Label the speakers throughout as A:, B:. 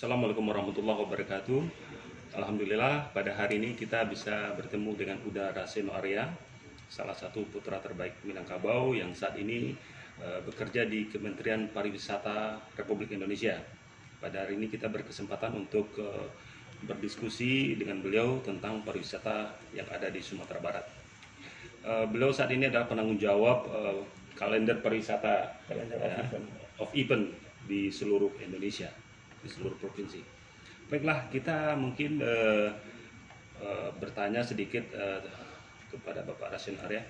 A: Assalamualaikum warahmatullahi wabarakatuh. Alhamdulillah pada hari ini kita bisa bertemu dengan Huda Raseno Arya, salah satu putra terbaik Minangkabau yang saat ini bekerja di Kementerian Pariwisata Republik Indonesia. Pada hari ini kita berkesempatan untuk berdiskusi dengan beliau tentang pariwisata yang ada di Sumatera Barat. Beliau saat ini adalah penanggung jawab kalender pariwisata of event di seluruh Indonesia, di seluruh provinsi. Baiklah, kita mungkin bertanya sedikit kepada Bapak Raseno Arya.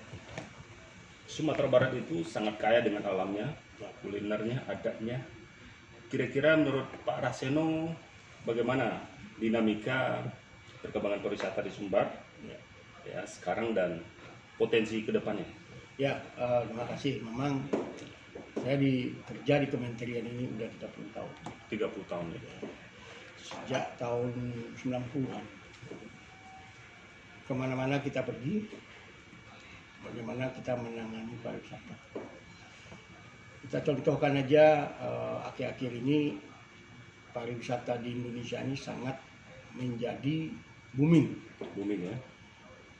A: Sumatera Barat itu sangat kaya dengan alamnya, kulinernya, adatnya. Kira-kira menurut Pak Raseno bagaimana dinamika perkembangan pariwisata di Sumbar ya sekarang dan potensi ke depannya?
B: Ya, terima kasih. Memang saya kerja di kementerian ini udah 30 tahun.
A: 30 tahun ya.
B: Sejak tahun 90-an. Kemana-mana kita pergi, bagaimana kita menangani pariwisata. Kita contohkan aja akhir-akhir ini pariwisata di Indonesia ini sangat menjadi booming.
A: Booming ya.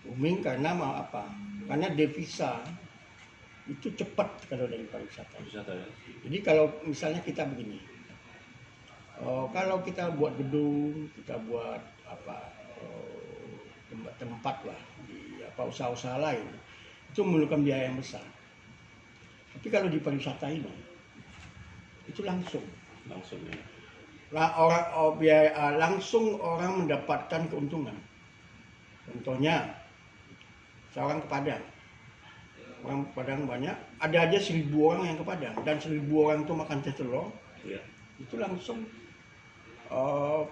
B: Booming karena mau apa? Karena devisa itu cepat kalau dari pariwisata.
A: Ya.
B: Jadi kalau misalnya kita begini, kalau kita buat gedung, kita buat tempat lah di usaha-usaha lain, itu memerlukan biaya yang besar. Tapi kalau di pariwisata ini, itu langsung
A: Ya.
B: langsung orang mendapatkan keuntungan. Contohnya, seorang ke Padang. Orang Padang banyak, ada aja 1.000 orang yang ke Padang, dan 1.000 orang itu makan telur, itu langsung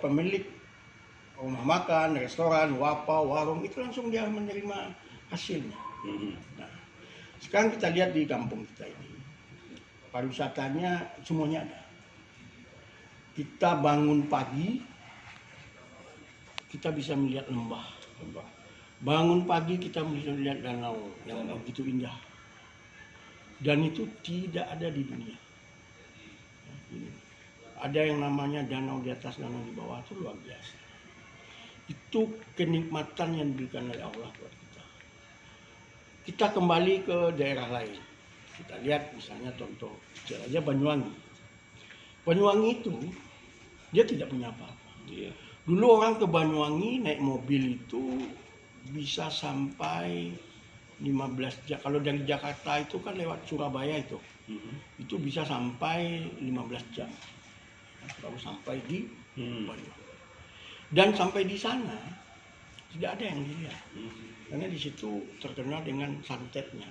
B: pemilik rumah makan, restoran, warung itu langsung dia menerima hasilnya. Nah, sekarang kita lihat di kampung kita ini, pariwisatanya semuanya ada. Kita bangun pagi, kita bisa melihat lembah. Bangun pagi kita bisa melihat danau yang begitu indah. Dan itu tidak ada di dunia. Ada yang namanya danau di atas, danau di bawah, itu luar biasa. Itu kenikmatan yang diberikan oleh Allah buat kita. Kita kembali ke daerah lain. Kita lihat misalnya contoh kecil aja Banyuwangi. Banyuwangi itu dia tidak punya apa-apa. Dulu orang ke Banyuwangi naik mobil itu bisa sampai 15 jam. Kalau dari Jakarta itu kan lewat Surabaya itu bisa sampai 15 jam. Baru sampai di Banyuwangi. Dan sampai di sana tidak ada yang dilihat. Karena di situ terkenal dengan santetnya.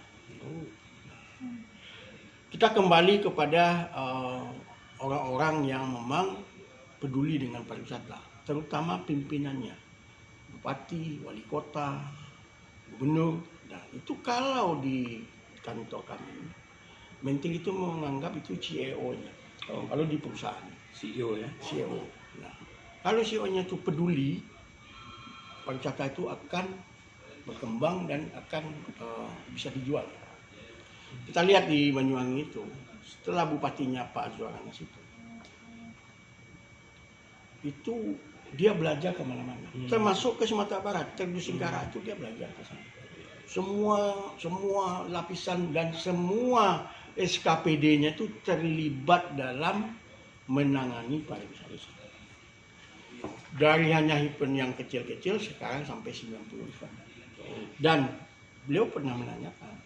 B: Kita kembali kepada orang-orang yang memang peduli dengan pariwisata, terutama pimpinannya. Bupati, wali kota, gubernur. Nah, itu kalau di kantor kami, menteri itu menganggap itu CEO-nya. Kalau di perusahaan,
A: CEO ya.
B: CEO. Nah, kalau CEO-nya itu peduli, pariwisata itu akan berkembang dan akan bisa dijual. Kita lihat di Banyuwangi itu, setelah bupatinya Pak Azwar Anas itu dia belajar kemana-mana, termasuk ke Sumatera Barat, Tergu Singkara itu dia belajar ke sana. Semua lapisan dan semua SKPD-nya itu terlibat dalam menangani pariwisata. Dari hanya event yang kecil-kecil sekarang sampai 90 event. Dan beliau pernah menanyakan,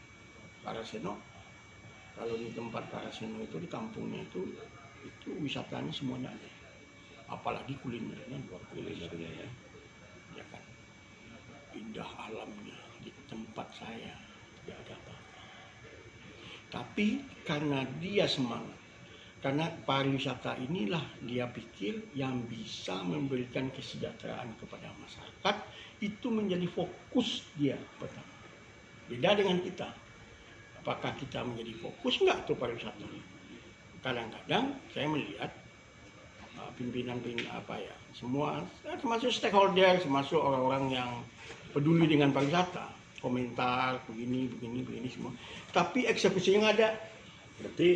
B: Pak Raseno, kalau di tempat Pak Raseno itu di kampungnya itu wisatanya semuanya ada. Apalagi kulinernya luar biasa ya kan, indah alamnya di tempat saya tidak ada apa-apa. Tapi karena dia semangat, karena pariwisata inilah dia pikir yang bisa memberikan kesejahteraan kepada masyarakat, itu menjadi fokus dia pertama. Beda dengan kita, apakah kita menjadi fokus enggak tuh pariwisata? Kadang-kadang saya melihat pimpinan semua, termasuk stakeholder, termasuk orang-orang yang peduli dengan pariwisata, komentar begini semua, tapi eksekusinya nggak ada.
A: Berarti